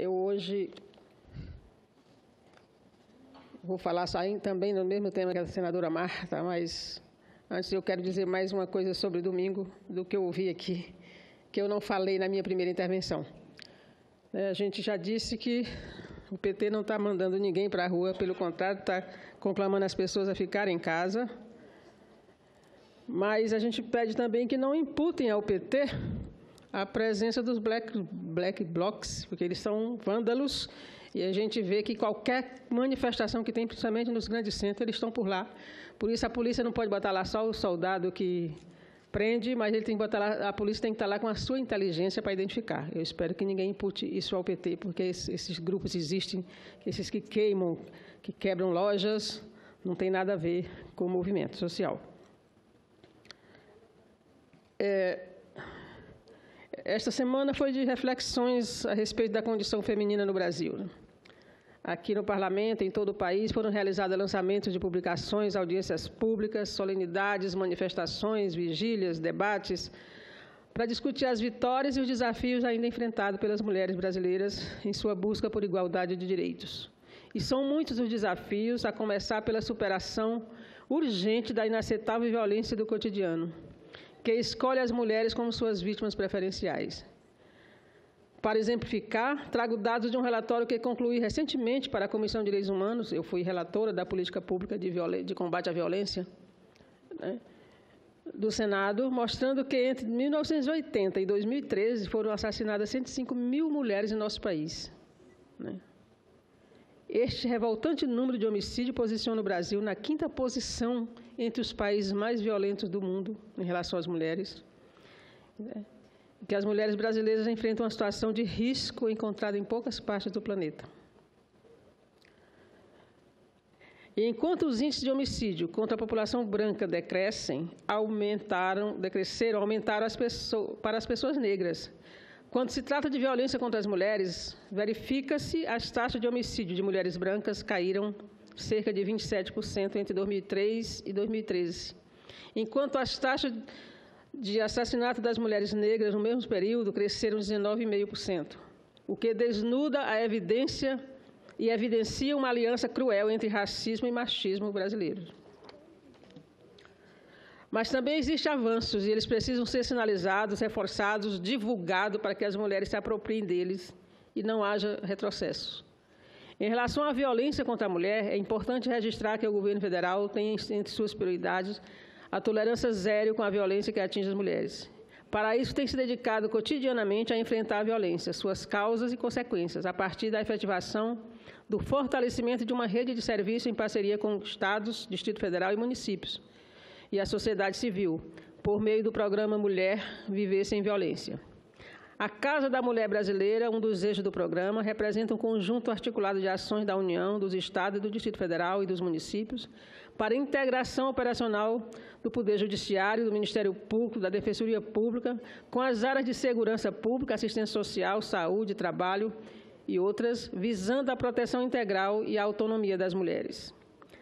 Eu hoje vou falar também no mesmo tema que a senadora Marta, mas antes eu quero dizer mais uma coisa sobre domingo do que eu ouvi aqui, que eu não falei na minha primeira intervenção. A gente já disse que o PT não está mandando ninguém para a rua, pelo contrário, está conclamando as pessoas a ficarem em casa. Mas a gente pede também que não imputem ao PT a presença dos black blocs, porque eles são vândalos, e a gente vê que qualquer manifestação que tem, principalmente nos grandes centros, eles estão por lá. Por isso a polícia não pode botar lá só o soldado que prende, mas ele tem que botar lá, a polícia tem que estar lá com a sua inteligência para identificar. Eu espero que ninguém impute isso ao PT, porque esses grupos existem, esses que queimam, que quebram lojas, não tem nada a ver com o movimento social. Esta semana foi de reflexões a respeito da condição feminina no Brasil. Aqui no Parlamento, em todo o país, foram realizados lançamentos de publicações, audiências públicas, solenidades, manifestações, vigílias, debates, para discutir as vitórias e os desafios ainda enfrentados pelas mulheres brasileiras em sua busca por igualdade de direitos. E são muitos os desafios, a começar pela superação urgente da inaceitável violência do cotidiano, que escolhe as mulheres como suas vítimas preferenciais. Para exemplificar, trago dados de um relatório que concluí recentemente para a Comissão de Direitos Humanos. Eu fui relatora da Política Pública de Combate à Violência, do Senado, mostrando que entre 1980 e 2013 foram assassinadas 105 mil mulheres em nosso país. Este revoltante número de homicídios posiciona o Brasil na 5ª posição entre os países mais violentos do mundo em relação às mulheres. Que as mulheres brasileiras enfrentam uma situação de risco encontrada em poucas partes do planeta. E enquanto os índices de homicídio contra a população branca aumentaram para as pessoas negras. Quando se trata de violência contra as mulheres, verifica-se as taxas de homicídio de mulheres brancas caíram cerca de 27% entre 2003 e 2013, enquanto as taxas de assassinato das mulheres negras no mesmo período cresceram 19,5%, o que desnuda a evidência e evidencia uma aliança cruel entre racismo e machismo brasileiros. Mas também existem avanços e eles precisam ser sinalizados, reforçados, divulgados para que as mulheres se apropriem deles e não haja retrocesso. Em relação à violência contra a mulher, é importante registrar que o governo federal tem entre suas prioridades a tolerância zero com a violência que atinge as mulheres. Para isso, tem se dedicado cotidianamente a enfrentar a violência, suas causas e consequências, a partir da efetivação do fortalecimento de uma rede de serviço em parceria com estados, Distrito Federal e municípios, e a sociedade civil, por meio do programa Mulher Viver Sem Violência. A Casa da Mulher Brasileira, um dos eixos do programa, representa um conjunto articulado de ações da União, dos estados, do Distrito Federal e dos municípios, para a integração operacional do Poder Judiciário, do Ministério Público, da Defensoria Pública, com as áreas de segurança pública, assistência social, saúde, trabalho e outras, visando a proteção integral e a autonomia das mulheres.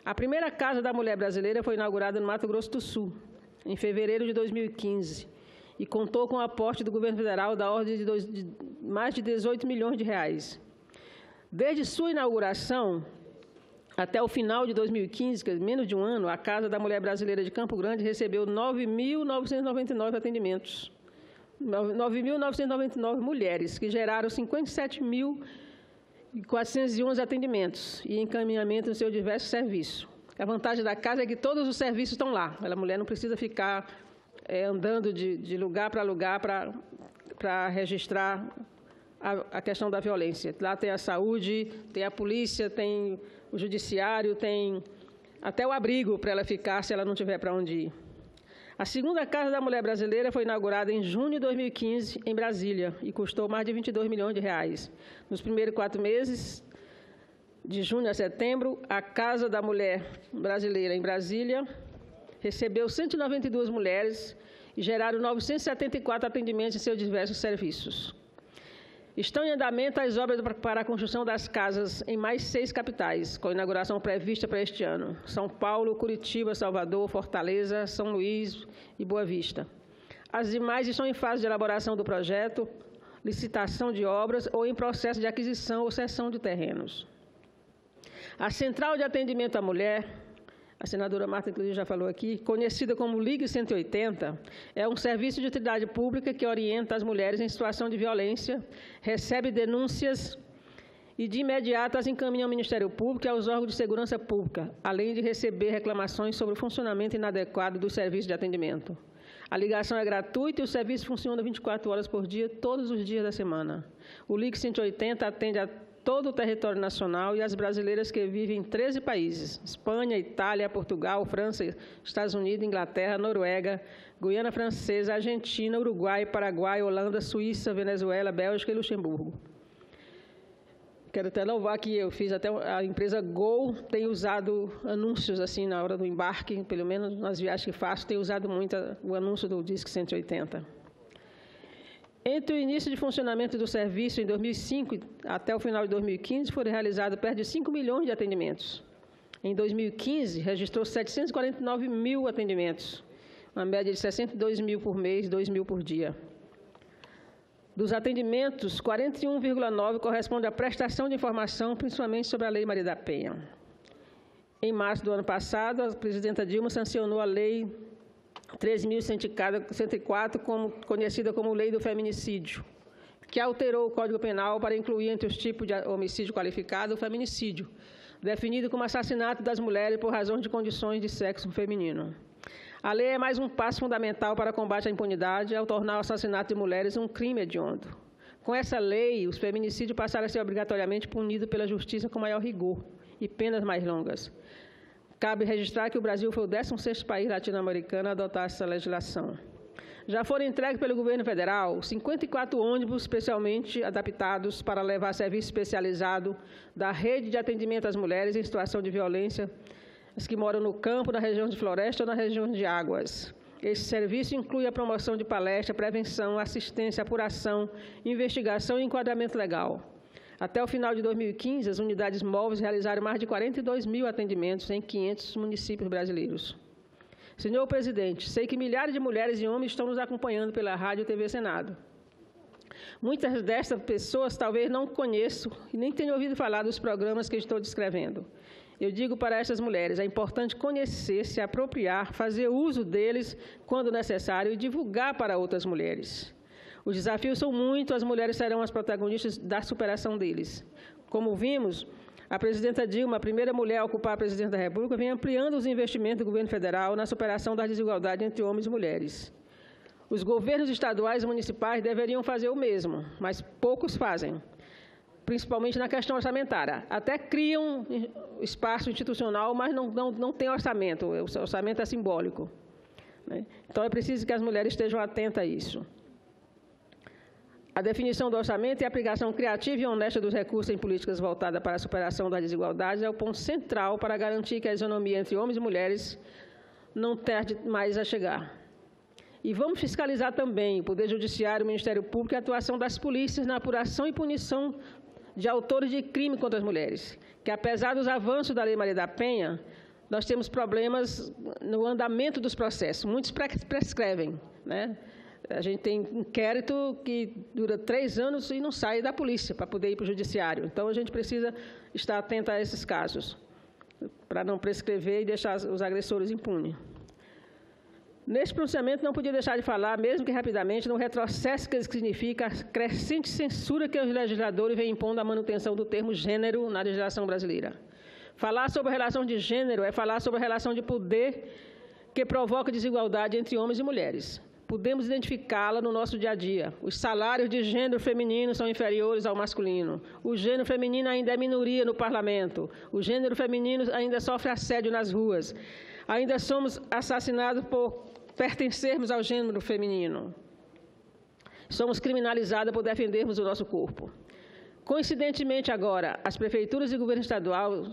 A primeira Casa da Mulher Brasileira foi inaugurada no Mato Grosso do Sul, em fevereiro de 2015, e contou com o aporte do governo federal da ordem de mais de 18 milhões de reais. Desde sua inauguração até o final de 2015, que é menos de um ano, a Casa da Mulher Brasileira de Campo Grande recebeu 9.999 atendimentos. 9.999 mulheres, que geraram 57.411 atendimentos e encaminhamento nos seus diversos serviços. A vantagem da casa é que todos os serviços estão lá. A mulher não precisa ficar andando de lugar para lugar para registrar a questão da violência. Lá tem a saúde, tem a polícia, tem o judiciário, tem até o abrigo para ela ficar se ela não tiver para onde ir. A segunda Casa da Mulher Brasileira foi inaugurada em junho de 2015, em Brasília, e custou mais de 22 milhões de reais. Nos primeiros 4 meses, de junho a setembro, a Casa da Mulher Brasileira em Brasília recebeu 192 mulheres e geraram 974 atendimentos em seus diversos serviços. Estão em andamento as obras para a construção das casas em mais 6 capitais, com inauguração prevista para este ano: São Paulo, Curitiba, Salvador, Fortaleza, São Luís e Boa Vista. As demais estão em fase de elaboração do projeto, licitação de obras ou em processo de aquisição ou cessão de terrenos. A Central de Atendimento à Mulher, a senadora Marta, inclusive, já falou aqui, conhecida como Ligue 180, é um serviço de utilidade pública que orienta as mulheres em situação de violência, recebe denúncias e, de imediato, as encaminha ao Ministério Público e aos órgãos de segurança pública, além de receber reclamações sobre o funcionamento inadequado do serviço de atendimento. A ligação é gratuita e o serviço funciona 24 horas por dia, todos os dias da semana. O Ligue 180 atende a todo o território nacional e as brasileiras que vivem em 13 países: Espanha, Itália, Portugal, França, Estados Unidos, Inglaterra, Noruega, Guiana Francesa, Argentina, Uruguai, Paraguai, Holanda, Suíça, Venezuela, Bélgica e Luxemburgo. Quero até louvar que eu fiz até a empresa Gol tem usado anúncios assim na hora do embarque, pelo menos nas viagens que faço, tem usado muito o anúncio do Disque 180. Entre o início de funcionamento do serviço em 2005 até o final de 2015, foram realizados perto de 5 milhões de atendimentos. Em 2015, registrou 749 mil atendimentos, uma média de 62 mil por mês, 2 mil por dia. Dos atendimentos, 41,9% corresponde à prestação de informação, principalmente sobre a Lei Maria da Penha. Em março do ano passado, a presidenta Dilma sancionou a Lei 3.104, conhecida como Lei do Feminicídio, que alterou o Código Penal para incluir entre os tipos de homicídio qualificado o feminicídio, definido como assassinato das mulheres por razão de condições de sexo feminino. A lei é mais um passo fundamental para o combate à impunidade, ao tornar o assassinato de mulheres um crime hediondo. Com essa lei, os feminicídios passaram a ser obrigatoriamente punidos pela Justiça com maior rigor e penas mais longas. Cabe registrar que o Brasil foi o 16º país latino-americano a adotar essa legislação. Já foram entregues pelo governo federal 54 ônibus especialmente adaptados para levar serviço especializado da rede de atendimento às mulheres em situação de violência, as que moram no campo, na região de floresta ou na região de águas. Esse serviço inclui a promoção de palestra, prevenção, assistência, apuração, investigação e enquadramento legal. Até o final de 2015, as unidades móveis realizaram mais de 42 mil atendimentos em 500 municípios brasileiros. Senhor presidente, sei que milhares de mulheres e homens estão nos acompanhando pela Rádio e TV Senado. Muitas dessas pessoas talvez não conheçam e nem tenham ouvido falar dos programas que estou descrevendo. Eu digo para essas mulheres, é importante conhecer, se apropriar, fazer uso deles quando necessário e divulgar para outras mulheres. Os desafios são muitos, as mulheres serão as protagonistas da superação deles. Como vimos, a presidenta Dilma, a primeira mulher a ocupar a presidência da República, vem ampliando os investimentos do governo federal na superação das desigualdades entre homens e mulheres. Os governos estaduais e municipais deveriam fazer o mesmo, mas poucos fazem, principalmente na questão orçamentária. Até criam espaço institucional, mas não tem orçamento, o orçamento é simbólico. Então, é preciso que as mulheres estejam atentas a isso. A definição do orçamento e a aplicação criativa e honesta dos recursos em políticas voltadas para a superação das desigualdades é o ponto central para garantir que a isonomia entre homens e mulheres não tarde mais a chegar. E vamos fiscalizar também o Poder Judiciário, o Ministério Público e a atuação das polícias na apuração e punição de autores de crime contra as mulheres, que apesar dos avanços da Lei Maria da Penha, nós temos problemas no andamento dos processos. Muitos prescrevem, né? A gente tem inquérito que dura 3 anos e não sai da polícia para poder ir para o judiciário. Então, a gente precisa estar atento a esses casos, para não prescrever e deixar os agressores impunes. Neste pronunciamento, não podia deixar de falar, mesmo que rapidamente, no retrocesso que significa a crescente censura que os legisladores vêm impondo à manutenção do termo gênero na legislação brasileira. Falar sobre a relação de gênero é falar sobre a relação de poder que provoca desigualdade entre homens e mulheres. Podemos identificá-la no nosso dia a dia. Os salários de gênero feminino são inferiores ao masculino. O gênero feminino ainda é minoria no parlamento. O gênero feminino ainda sofre assédio nas ruas. Ainda somos assassinados por pertencermos ao gênero feminino. Somos criminalizadas por defendermos o nosso corpo. Coincidentemente, agora, as prefeituras e governos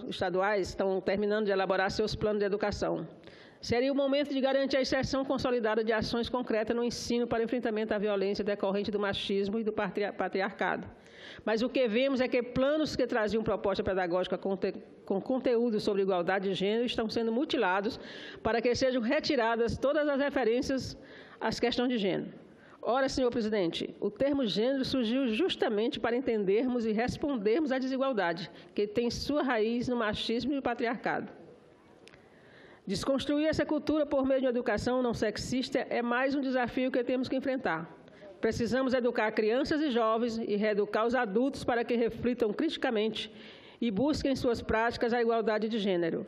estaduais estão terminando de elaborar seus planos de educação. Seria o momento de garantir a inserção consolidada de ações concretas no ensino para enfrentamento à violência decorrente do machismo e do patriarcado. Mas o que vemos é que planos que traziam proposta pedagógica com conteúdo sobre igualdade de gênero estão sendo mutilados para que sejam retiradas todas as referências às questões de gênero. Ora, senhor presidente, o termo gênero surgiu justamente para entendermos e respondermos à desigualdade, que tem sua raiz no machismo e no patriarcado. Desconstruir essa cultura por meio de uma educação não sexista é mais um desafio que temos que enfrentar. Precisamos educar crianças e jovens e reeducar os adultos para que reflitam criticamente e busquem em suas práticas a igualdade de gênero.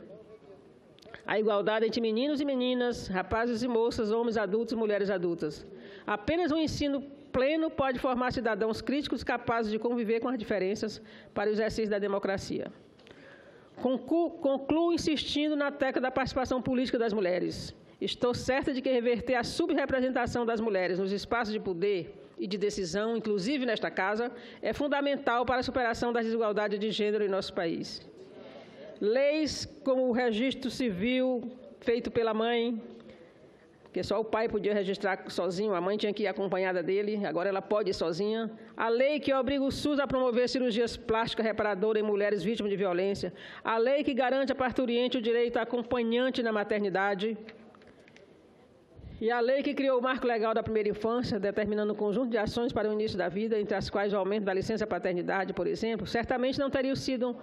A igualdade entre meninos e meninas, rapazes e moças, homens adultos e mulheres adultas. Apenas um ensino pleno pode formar cidadãos críticos capazes de conviver com as diferenças para o exercício da democracia. Concluo insistindo na tecla da participação política das mulheres. Estou certa de que reverter a subrepresentação das mulheres nos espaços de poder e de decisão, inclusive nesta Casa, é fundamental para a superação das desigualdades de gênero em nosso país. Leis como o registro civil feito pela mãe, que só o pai podia registrar sozinho, a mãe tinha que ir acompanhada dele, agora ela pode ir sozinha. A lei que obriga o SUS a promover cirurgias plásticas reparadoras em mulheres vítimas de violência. A lei que garante à parturiente o direito a acompanhante na maternidade. E a lei que criou o marco legal da primeira infância, determinando um conjunto de ações para o início da vida, entre as quais o aumento da licença paternidade, por exemplo, certamente não teriam sido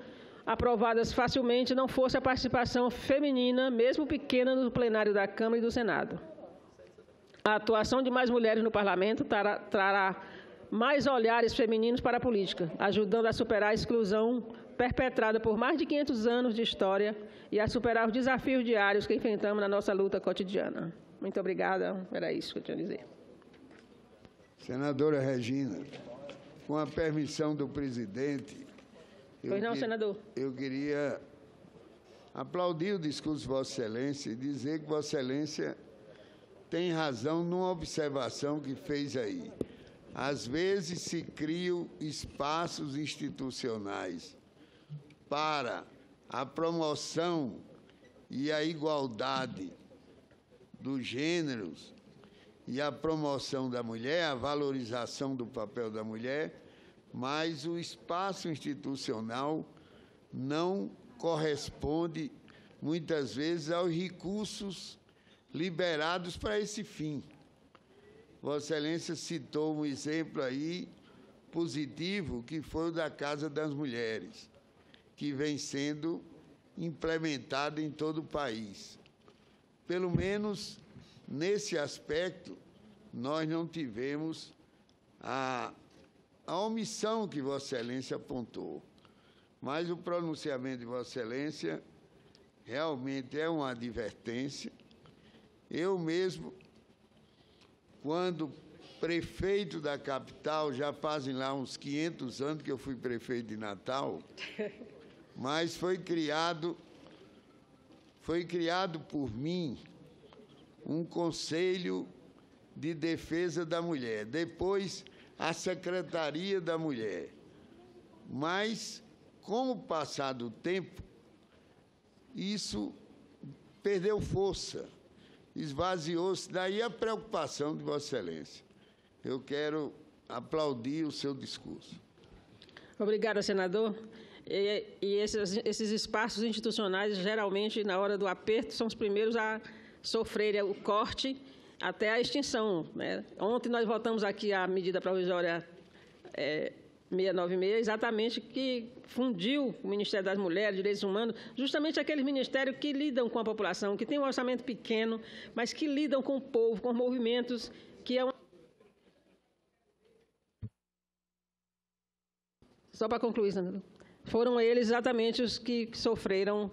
aprovadas facilmente se não fosse a participação feminina, mesmo pequena, no plenário da Câmara e do Senado. A atuação de mais mulheres no Parlamento trará mais olhares femininos para a política, ajudando a superar a exclusão perpetrada por mais de 500 anos de história e a superar os desafios diários que enfrentamos na nossa luta cotidiana. Muito obrigada, era isso que eu tinha a dizer. Senadora Regina, com a permissão do presidente... senador. Eu queria aplaudir o discurso de Vossa Excelência e dizer que Vossa Excelência tem razão numa observação que fez aí. Às vezes se criam espaços institucionais para a promoção e a igualdade dos gêneros e a promoção da mulher, a valorização do papel da mulher, mas o espaço institucional não corresponde, muitas vezes, aos recursos liberados para esse fim. Vossa Excelência citou um exemplo aí positivo, que foi o da Casa das Mulheres, que vem sendo implementado em todo o país. Pelo menos nesse aspecto, nós não tivemos a omissão que Vossa Excelência apontou. Mas o pronunciamento de Vossa Excelência realmente é uma advertência. Eu mesmo, quando prefeito da capital, já fazem lá uns 500 anos que eu fui prefeito de Natal, mas foi criado por mim um Conselho de Defesa da Mulher, depois a Secretaria da Mulher. Mas, com o passar do tempo, isso perdeu força, esvaziou-se. Daí a preocupação de Vossa Excelência. Eu quero aplaudir o seu discurso. Obrigada, senador. E esses espaços institucionais, geralmente, na hora do aperto, são os primeiros a sofrerem o corte até a extinção, né? Ontem nós votamos aqui a medida provisória 696, exatamente, que fundiu o Ministério das Mulheres, Direitos Humanos, justamente aqueles ministérios que lidam com a população, que têm um orçamento pequeno, mas que lidam com o povo, com movimentos, que é uma... Só para concluir, senador. Foram eles exatamente os que sofreram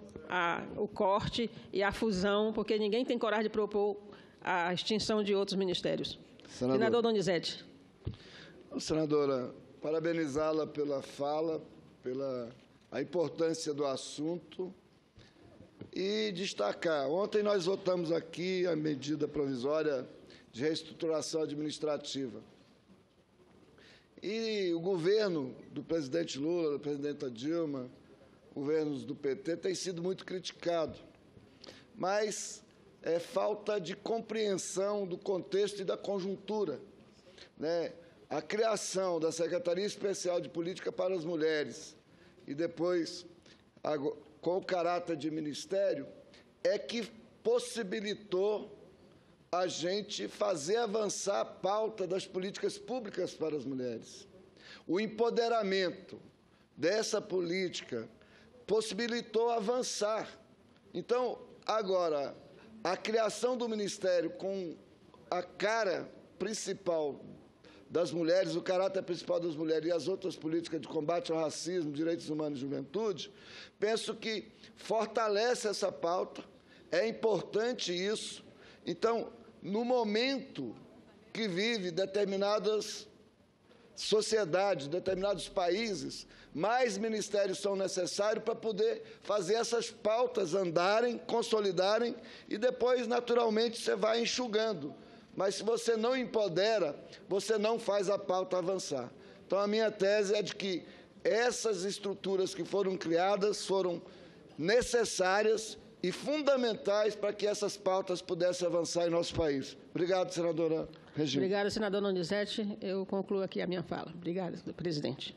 o corte e a fusão, porque ninguém tem coragem de propor a extinção de outros ministérios. Senador Donizete. Senadora, parabenizá-la pela fala, pela a importância do assunto e destacar. Ontem nós votamos aqui a medida provisória de reestruturação administrativa. E o governo do presidente Lula, da presidenta Dilma, governos do PT, tem sido muito criticado. Mas é falta de compreensão do contexto e da conjuntura, né? A criação da Secretaria Especial de Política para as Mulheres e depois, com o caráter de ministério, é que possibilitou a gente fazer avançar a pauta das políticas públicas para as mulheres. O empoderamento dessa política possibilitou avançar. Então, agora, a criação do Ministério com a cara principal das mulheres, o caráter principal das mulheres e as outras políticas de combate ao racismo, direitos humanos e juventude, penso que fortalece essa pauta, é importante isso. Então, no momento que vive determinadas sociedades, determinados países, mais ministérios são necessários para poder fazer essas pautas andarem, consolidarem e depois, naturalmente, você vai enxugando. Mas se você não empodera, você não faz a pauta avançar. Então, a minha tese é de que essas estruturas que foram criadas foram necessárias e fundamentais para que essas pautas pudessem avançar em nosso país. Obrigado, senadora Regina. Obrigada, senadora Donizete. Eu concluo aqui a minha fala. Obrigada, presidente.